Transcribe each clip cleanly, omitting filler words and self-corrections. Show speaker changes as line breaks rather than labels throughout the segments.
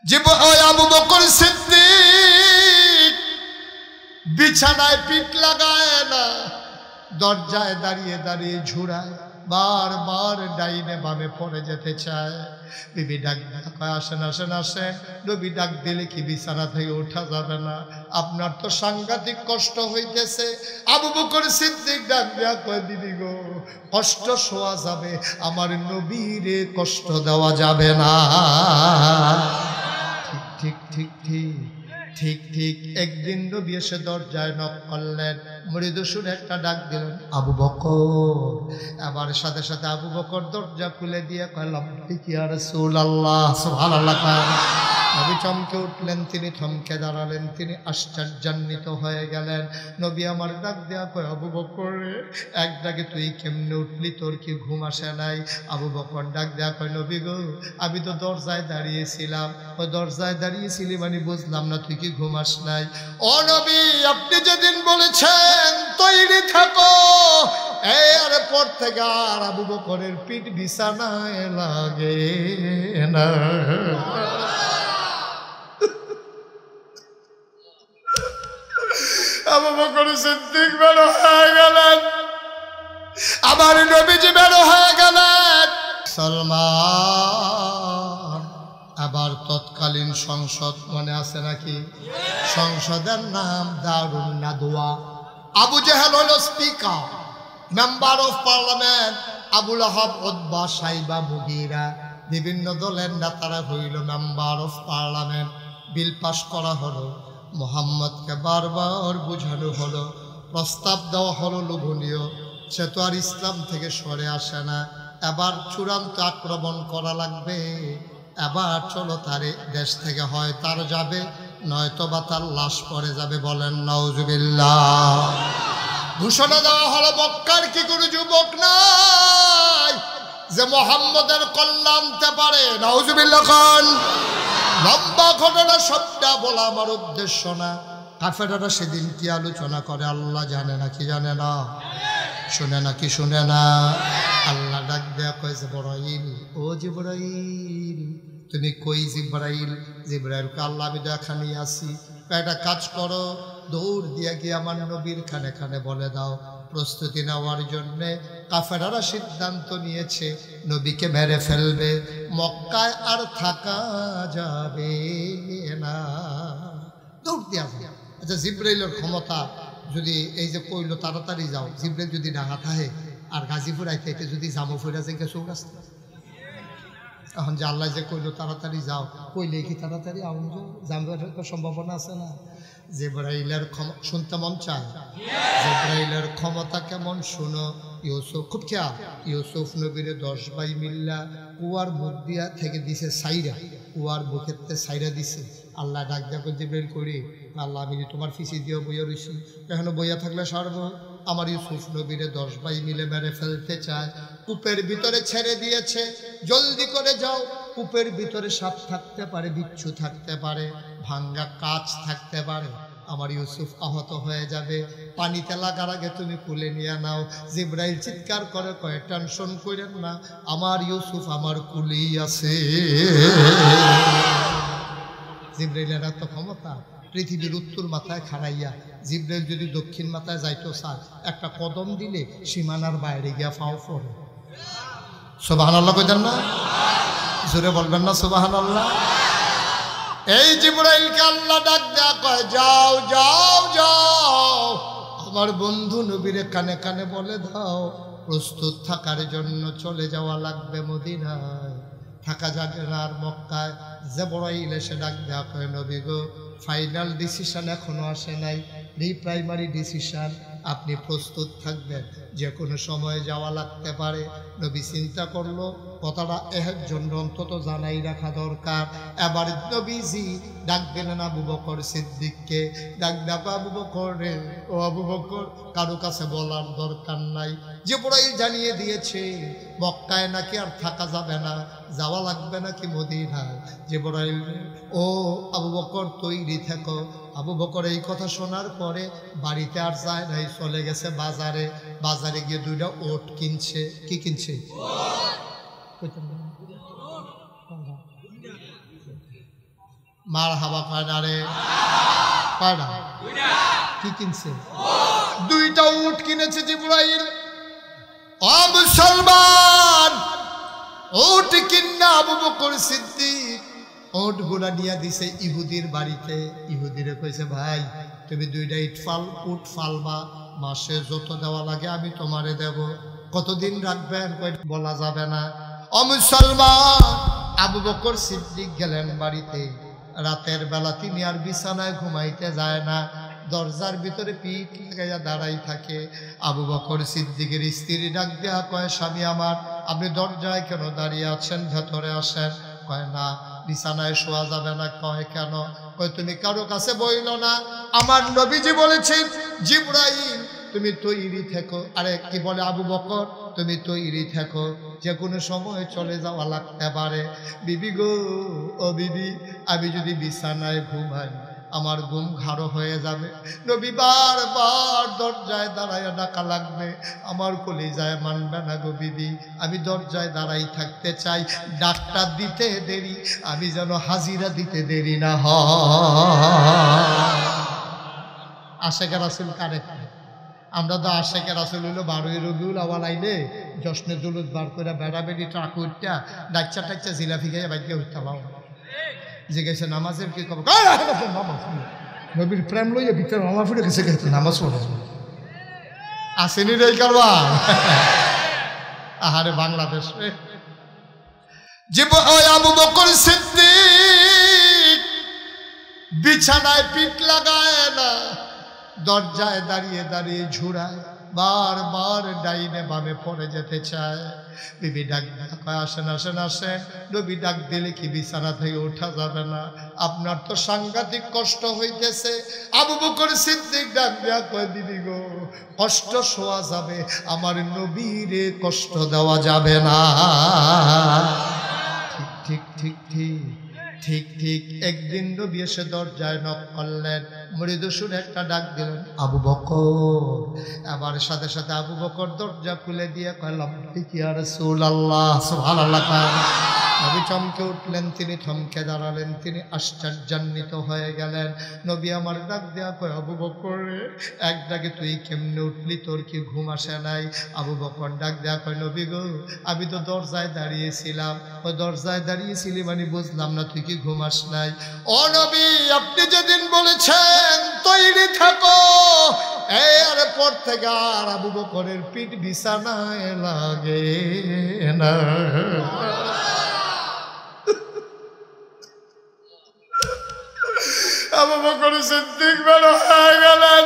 ওই আবু বকর সিদ্দিক বিছানায় পিঠ লাগায় না, দরজায় দাঁড়িয়ে দাঁড়িয়ে ঝুড়ায়, বারবার ডাইনে বামে পড়ে যেতে চায়। বিবি ডাক কয় আসেন আসেন আসেন। নবী ডাক দিলে কি বিছানা থেকে ওঠা যাবে না? আপনার তো সাংঘাতিক কষ্ট হইতেছে। আবু বকর সিদ্দিক ডাক দেয়া কয় দিদি গো, কষ্ট শোয়া যাবে, আমার নবীরে কষ্ট দেওয়া যাবে না। ঠিক ঠিক ঠিক ঠিক ঠিক একদিন নবী এসে দরজায় নক করলেন, মৃদু সুরে একটা ডাক দিলেন, আবু বকর। এবার সাথে সাথে আবু বকর দরজা খুলে দিয়ে কয় লাব্বাইক ইয়া রাসূলুল্লাহ, সুবহানাল্লাহ। নবী চমকে উঠলেন, তিনি থমকে দাঁড়ালেন, তিনি আশ্চর্যান্বিত হয়ে গেলেন। নবী আমার ডাক দেয়া কয় আবু বকর এক ডাকে তুই কেমনে উঠলি, তোর কি ঘুম আসে নাই? আবু বকর ডাক দেয়া কয় নবী গো, আমি তো দরজায় দাঁড়িয়েছিলাম। ওই দরজায় দাঁড়িয়েছিলি মানে বুঝলাম না, তুই কি ঘুমাস নাই? ও নবী, আপনি যেদিন বলেছেন তৈরি থাকো, এর পর থেকে আর আবু বকরের পিঠ বিছানায় লাগে না। আবু বকর সিদ্দিক বের হয়ে গেলেন, আমার নবীজি বের হয়ে গেলেন। সালমান আবার তৎকালীন সংসদ মনে আছে নাকি? সংসদের নাম দারুন নাদওয়া। আবু জেহেল হলো speaker, member of parliament. Abul Ahab, Utba, Saiba, মুগীরা বিভিন্ন দলের নেতারা হইল member of parliament. Bill pass করা হলো, মোহাম্মদকে বারবার বোঝানো হলো, প্রস্তাব দেওয়া হলো লোভনীয়। সে তো আর ইসলাম থেকে সরে আসে না। এবার চূড়ান্ত আক্রমণ করা লাগবে। এবার চলো তারে দেশ থেকে হয় তার যাবে, নয়তো বা তার লাশ পড়ে যাবে। বলেন নাউজুবিল্লাহ। ঘোষণা দেওয়া হলো, মক্কার কি কোনো যুবক নাই যে মোহাম্মদের কল্যাণ আনতে পারে? নাউজুবিল্লাহ খান। লম্বা ঘটনা, সবটা বলা আমার উদ্দেশ্য না। কাফেররা সেদিন কি আলোচনা করে আল্লাহ জানে না, কি জানে না? শুনে না কি শুনে না? আল্লাহ ডাক দেয়া কয় জিবরাইল, ও জিবরাইল তুমি কই? জিবরাইল, জিবরাইলকে আল্লাহ আমি দেখানি আসি। একটা কাজ করো, দৌড় দিয়া গিয়ে আমার নবীর খানে খানে বলে দাও প্রস্তুতি নেওয়ার জন্যে কাফেররা সিদ্ধান্ত নিয়েছে নবীকে মেরে ফেলবে, মক্কায় আর থাকা যাবে না। দৌড় দিয়া। আচ্ছা, জিবরাইলের ক্ষমতা যদি এই যে কইল তাড়াতাড়ি যাও, জিবরাইল যদি ডাঙা থাহে আর গাজীপুর আইতে আইতে যদি জামু ফিরা যে চৌরাস্তা, এখন যে আল্লাহ যে কইল তাড়াতাড়ি যাও, কইলে কি তাড়াতাড়ি জামবার সম্ভাবনা আছে না? জিবরাইলের শুনতে মন চায়? জিবরাইলের ক্ষমতা কেমন শুনো। ইউসুফ, খুব খেয়াল, ইউসুফ নবীরে 10 ভাই মিল্লা কুয়ার মুখ দিয়া থেকে দিছে সাইরা, কুয়ার বুকেতে সাইরা দিছে। আল্লাহ ডাক দেখো জিবরাইল করি, আল্লাহ আমি তোমার ফিসি দিয়ে বইয়া রইছি, এখনো বইয়া থাকলে সারব। আমার ইউসুফ নবীরে 10 ভাই মিলে মেরে ফেলতে চায়, কূপের ভিতরে ছেড়ে দিয়েছে, জলদি করে যাও। কূপের ভিতরে সাপ থাকতে পারে, বিচ্ছু থাকতে পারে, ভাঙ্গা কাঁচ থাকতে পারে, আমার ইউসুফ আহত হয়ে যাবে। পানিতে লাগার আগে তুমি কুলে নিয়ে নাও। জিবরাইল চিৎকার করে কয় টেনশন করেন না, আমার ইউসুফ আমার কুলেই আছে। জিবরাইলের এত ক্ষমতা, পৃথিবীর উত্তর মাথায় খাড়াইয়া জিবরাইল যদি দক্ষিণ মাথায় যাইতো স্যার, একটা কদম দিলে সীমানার বাইরে গিয়া ফাও পড়ে। সুবহানাল্লাহ কইতেন না? জোরে বলবেন না সুবহানাল্লাহ? এই জিবরাইলকে আল্লাহ ডাক দেয়া কয় যাও যাও যাও, আমার বন্ধু নবীরে কানে কানে বলে দাও প্রস্তুত থাকার জন্য চলে যাওয়া লাগবে মদিনায়, থাকা যাবে না আর মক্কায়। জিবরাইল এসে ডাক দেয়া কয় নবী গো, ফাইনাল ডিসিশন এখনো আসে নাই, প্রাইমারি ডিসিশন, আপনি প্রস্তুত থাকবেন, যে কোনো সময় যাওয়া লাগতে পারে। নবী চিন্তা করলো কথাটা এর জন্য অন্তত জানাই রাখা দরকার। এবার নবীজি ডাক দিলেন আবু বকর সিদ্দিককে, ডাক ডাকো আবু বকর রে, ও আবু বকর কারো কাছে বলার দরকার নাই, জিবরাইল জানিয়ে দিয়েছে মক্কায় নাকি আর থাকা যাবে না, যাওয়া লাগবে নাকি মদিনায়। জিবরাইল, ও আবু বকর তৈরি থেকো। আবু বকর এই কথা শোনার পরে বাড়িতে আর যায় নাই, চলে গেছে বাজারে। বাজারে গিয়ে 2টা ওট কিনছে। কি কিনছে? মার হাবা কয়না রে? কয়না? কি কিনছে? দুইটা উট কিনেছে জিবরাইল। ও মুসলমান, উট কিনা আবু বকর সিদ্দিক উট গুলা নিয়ে দিছে ইহুদির বাড়িতে। ইহুদিরে কইছে, ভাই তুমি দুইটা উট ফালবা, মাসে যত দেওয়া লাগে আমি তোমারে দেব। কতদিন রাখবেন? বলা যাবে না। ও মুসলমান, আবু বকর সিদ্দিক গেলেন বাড়িতে। রাতের বেলা তিনি আর বিছানায় ঘুমাইতে যায় না, দরজার ভিতরে পিঠ লাগাইয়া দাঁড়াই থাকে। আবু বকর সিদ্দিকের স্ত্রী ডাক দেয়া কয়, স্বামী আমার, আপনি দরজায় কেন দাঁড়িয়ে আছেন? ভেতরে আসেন। কয় না, বিছানায় শোয়া যাবে না। কয় কেন? কয় তুমি কারো কাছে বইল না, আমার নবীজি বলেছেন জিবরাইল তুমি তৈরি থেকো। আরে কি বলে আবু বকর, তুমি তৈরি থেকো, যে কোনো সময় চলে যাওয়া লাগতে পারে। বিবি গো, ও বিবি, আমি যদি বিছানায় ঘুমাই আমার ঘুম ঘাড়ো হয়ে যাবে। নবী বারবার দরজায় দাঁড়ায় ডাকা লাগবে, আমার কলিজায় মানবে না গো বিবি, আমি দরজায় দাঁড়াই থাকতে চাই। ডাকটা দিতে দেরি, আমি যেন হাজিরা দিতে দেরি না হয়। আশেকে রাসূল কারে? আমরা তো আশেকে রাসূল হইল 12 রবিউল আউয়াল আইলে জশ্নে জুলুস বার করে বেড়া বেড়ি ট্রাক উঠটা ডাচ্চা টাচ্চা জিলাপি খাইয়া বাইকে উঠতে পাও। জিজ্ঞাসা নামাজের কি খবর? নামাজ নবীর প্রেম লইয়া ভিতরে মামা ফুটে গেছে, নামাজ পড়া আসেনি রে কারবার। আহারে বাংলাদেশ রে। আবু বকর সিদ্দিক বিছানায় পিঠ লাগায় না, দরজায় দাঁড়িয়ে দাঁড়িয়ে ঝুড়ায়, বারবার ডাইনে বামে পড়ে যেতে চায়। বিবি ডাক কয়, আসেন আসেন আসেন। নবী ডাক দিলে কি বিছানা থেকে ওঠা যাবে না? আপনার তো সাংঘাতিক কষ্ট হইতেছে। আবু বকর সিদ্দিক ডাক দেয়া কয়, দিদি গো, কষ্ট শোয়া যাবে, আমার নবীরে কষ্ট দেওয়া যাবে না। ঠিক ঠিক ঠিক ঠিক ঠিক। একদিন নবী এসে দরজায় নক করলেন, মৃদু সুরে একটা ডাক দিলেন, আবু বকর। আবার সাথে সাথে আবু বকর দরজা খুলে দিয়ে কয়, লাব্বাইক ইয়া রাসূলুল্লাহ। সুবহানাল্লাহ। নবী চমকে উঠলেন, তিনি থমকে দাঁড়ালেন, তিনি আশ্চর্যান্বিত হয়ে গেলেন। নবী আমার ডাক দেয়া কয়, আবু বকর এক ডাকে তুই কেমনে উঠলি? তোর কি ঘুম আসে নাই? আবু বকর ডাক দেয়া কয়, নবী গো, আমি তো দরজায় দাঁড়িয়েছিলাম। ওই দরজায় দাঁড়িয়েছিলি মানে বুঝলাম না, তুই কি ঘুম আস নাই? ও নবী, আপনি যেদিন বলেছেন তৈরি থাকো, এর পর থেকে আর আবু বকরের পিঠ বিছানায় লাগে না। আবু বকর সিদ্দিক বের হয়ে গেলেন,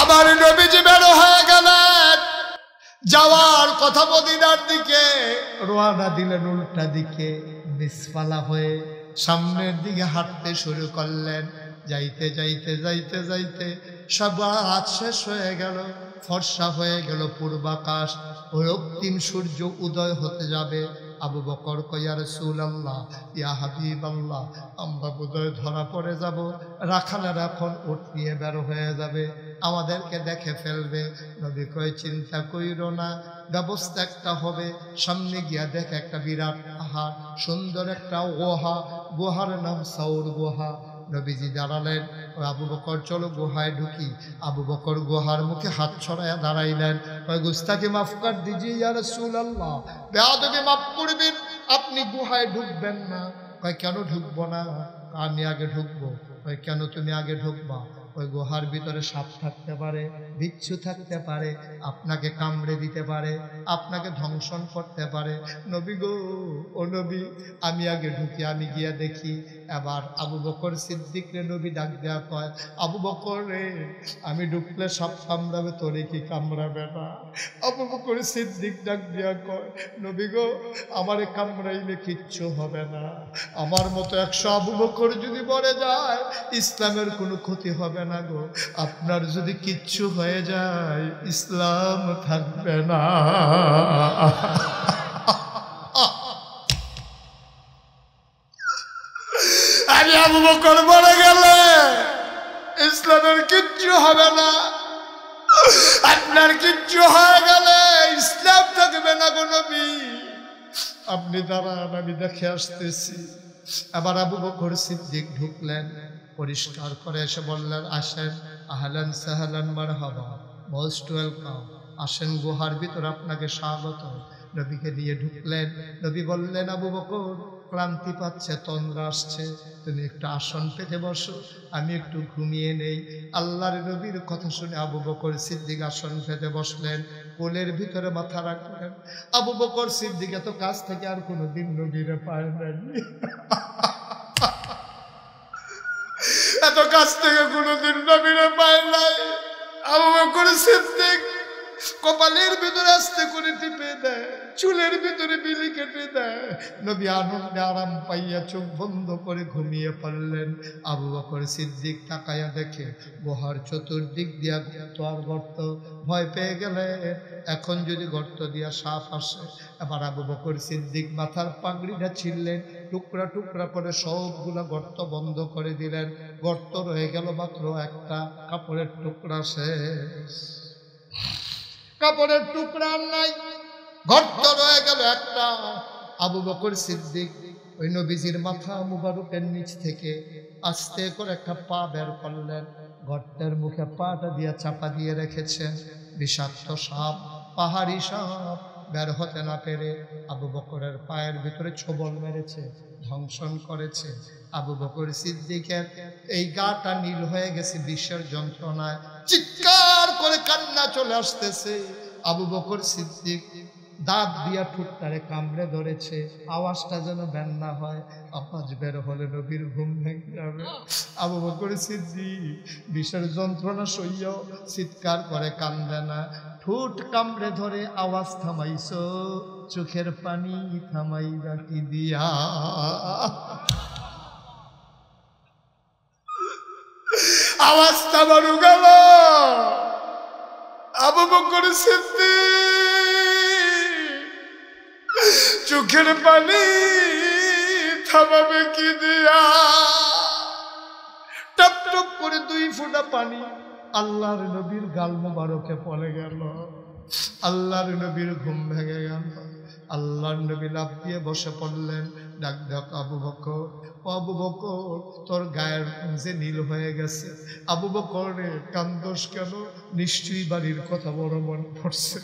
আমার নবীজি বের হয়ে গেলেন। যাওয়ার কথা মদিনার দিকে রওনা দিলেন, উল্টা দিকে বিসফালা হয়ে সামনের দিকে হাঁটতে শুরু করলেন। যাইতে যাইতে যাইতে যাইতে সব রাত শেষ হয়ে গেল, ফর্সা হয়ে গেল পূর্বাকাশ, রক্তিম সূর্য উদয় হতে যাবে। আবু বকর কয়, ইয়া রাসূলুল্লাহ, ইয়া হাবিবাল্লাহ, আমরা বোধহয় ধরা পড়ে যাব। রাখালেরা এখন উট নিয়ে বের হয়ে যাবে, আমাদেরকে দেখে ফেলবে। নবী কয়, চিন্তা কইরো না, ব্যবস্থা একটা হবে। সামনে গিয়া দেখে একটা বিরাট পাহাড়, সুন্দর একটা গুহা, গুহার নাম সাউর গুহা। নবীজি দাঁড়ালেন, আবু বকর চলো গুহায় ঢুকি। আবু বকর গুহার মুখে হাত ছড়াইয়া দাঁড়াইলেন, কয়, গুস্তাকি মাফ কর দিজিয়ে ইয়া রাসূলুল্লাহ, বেয়াদবি মাফ করবেন, আপনি গুহায় ঢুকবেন না। কয়, কেন ঢুকবো না? আমি আগে ঢুকবো। কয়, কেন তুমি আগে ঢুকবা? ওই গুহার ভিতরে সাপ থাকতে পারে, বিচ্ছু থাকতে পারে, আপনাকে কামড়ে দিতে পারে, আপনাকে ধ্বংসন করতে পারে। নবী গো, ও নবী, আমি আগে ঢুকি, আমি গিয়া দেখি। এবার আবু বকর সিদ্দিক রে নবী ডাক দেয়া কয়, আবু বকর রে, আমি ঢুকলে সাপ কামড়াবে, তোরে কি কামড়াবে না? আবু বকর সিদ্দিক ডাক দেয়া কয়, নবী গো, আমারে কামড়াইলে কিচ্ছু হবে না। আমার মতো 100 আবু বকর যদি মরে যায়, ইসলামের কোনো ক্ষতি হবে না গো। আপনার যদি কিচ্ছু হয়ে যায়, ইসলাম থাকবে না। আমি আবু বকর মরে গেলে ইসলামের কিচ্ছু হবে না, আপনার কিচ্ছু হয়ে গেলে ইসলাম থাকবে না গো নবী। আপনি দাঁড়ান, আমি দেখে আসতেছি। আবার আবু বকর সিদ্দিক ঢুকলেন, পরিষ্কার করে এসে বললেন, আসেন, আহলান সাহলান মারহাবা, মোস্ট ওয়েলকাম, আসেন, গুহার ভিতর আপনাকে স্বাগত। নবীকে নিয়ে ঢুকলেন। নবী বললেন, আবু বকর, ক্লান্তি পাচ্ছে, তন্দ্রা আসছে, তুমি একটু আসন পেতে বসো, আমি একটু ঘুমিয়ে নেই। আল্লাহর নবীর কথা শুনে আবু বকর সিদ্দিক আসন পেতে বসলেন, কোলের ভিতরে মাথা রাখলেন। আবু বকর সিদ্দিক এত কাছ থেকে আর কোনোদিন নবীরে পায় নাই, এত কাছ থেকে কোনোদিন নবীরে পায় নাই। আবু বকর সিদ্দিক কপালের ভিতরে আস্তে করে টিপে দেয়, চুলের ভিতরে বিলি কেটে দেয়। নবী আনন্দে আরাম পাইয়া চোখ বন্ধ করে ঘুমিয়ে পড়লেন। আবু বকর সিদ্দিক তাকাইয়া দেখে গুহার চতুর্দিক দিয়া গর্ত আর গর্ত। ভয় পেয়ে গেলে এখন যদি গর্ত দিয়া সাপ আসে। এবার আবু বকর সিদ্দিক মাথার পাগড়িটা ছিঁড়লেন, টুকরা টুকরা করে সবগুলা গর্ত বন্ধ করে দিলেন। গর্ত রয়ে গেল মাত্র একটা, কাপড়ের টুকরা শেষ, কাপড়ের টুকরা নাই, গর্ত রয়ে গেল একটা। আবু বকর সিদ্দিক ওই নবীজির মাথা মুবারকের নিচ থেকে আস্তে করে একটা পা বের করলেন, গর্তের মুখে পাটা দিয়ে চাপা দিয়ে রেখেছেন। বিষাক্ত সাপ, পাহাড়ি সাপ বের হতে না পেরে আবু বকরের পায়ের ভিতরে ছোবল মেরেছে, ধ্বংসন করেছে। আবু বকর সিদ্দিকের এই গাটা নীল হয়ে গেছে বিষের যন্ত্রণায়, চিৎকার করে কান্না চলে আসতেছে। আবু বকর সিদ্দিক দাঁত দিয়া ঠোঁটটারে কামড়ে ধরেছে, আওয়াজটা যেন বের না হয়, আওয়াজ বের হলে নবীর ঘুম ভেঙে যাবে। আবু বকর সিদ্দিক বিষের যন্ত্রণা সইয়াও চিৎকার করে কান্দে না, ঠোঁট কামড়ে ধরে আওয়াজ থামাইছো, চোখের পানি থামাই রাখি দিয়া। আওয়াজ থামানো গেল। আবু বকর সিদ্দিক চোখের পানি থামাবে কি দিয়া? টপ টপ করে 2 ফোঁটা পানি আল্লাহর নবীর গাল মোবারকে পড়ে গেল। আল্লাহর নবীর ঘুম ভেঙে গেল। আল্লাহর নবী লাফ দিয়ে বসে পড়লেন। ডাক ডাক আবু বকর, আবু বকর, তোর গায়ের যে নীল হয়ে গেছে। আবু বকর রে, কান্দোস কেন? নিশ্চয়ই বাড়ির কথা বড় মনে পড়ছে,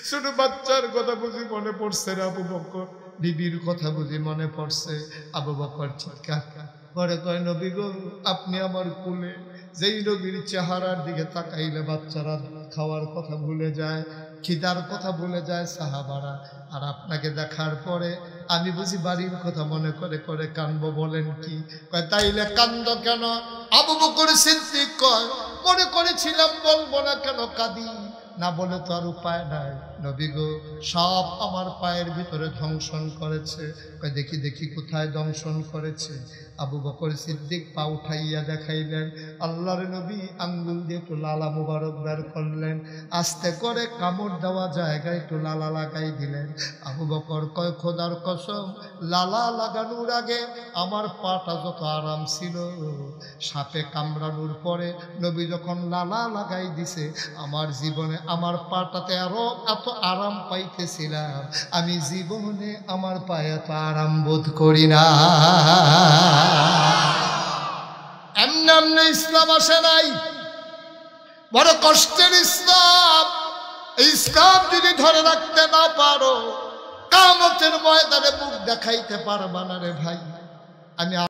ছোট বাচ্চার কথা বুঝি মনে পড়ছে রে আবু বকর, বিবির কথা বুঝি মনে পড়ছে। আবু বকর চিৎকার করে কয়, নবী গো, আপনি আমার কুলে। যেই নবীর চেহারার দিকে তাকাইলে বাচ্চারা খাওয়ার কথা ভুলে যায়, খিদার কথা ভুলে যায় সাহাবারা, আর আপনাকে দেখার পরে আমি বুঝি বাড়ির কথা মনে করে করে কানবো। বলেন কি? কয়, তাইলে কান্দ কেন? আবু বকর সিদ্দিক কয়, মনে করেছিলাম বলবো না, কেন কাঁদি, না বলে তো আর উপায় নাই। নবী গো, সব আমার পায়ের ভিতরে ধ্বংসন করেছে। কয়, দেখি দেখি কোথায় ধ্বংসন করেছে। আবু বকর সিদ্দিক পা উঠাইয়া দেখাইলেন। আল্লাহর নবী আঙ্গুল দিয়ে একটু লালা মুবারক বের করলেন, আস্তে করে কামড় দেওয়া জায়গায় একটু লালা লাগাই দিলেন। আবু বকর কয়, খোদার কসম, লালা লাগানোর আগে আমার পাটা যত আরাম ছিল, সাপে কামড়ানোর পরে নবী যখন লালা লাগাই দিছে, আমার জীবনে আমার পাটাতে আরো এত আরাম পাইতেছিলাম, আমি জীবনে আমার পায়ে এত আরাম বোধ করি না। এমনি এমনি ইসলাম আসে নাই, বড় কষ্টের ইসলাম। এই ইসলাম যদি ধরে রাখতে না পারো, কিয়ামতের ময়দানে মুখ দেখাইতে পারবা না রে ভাই। আমি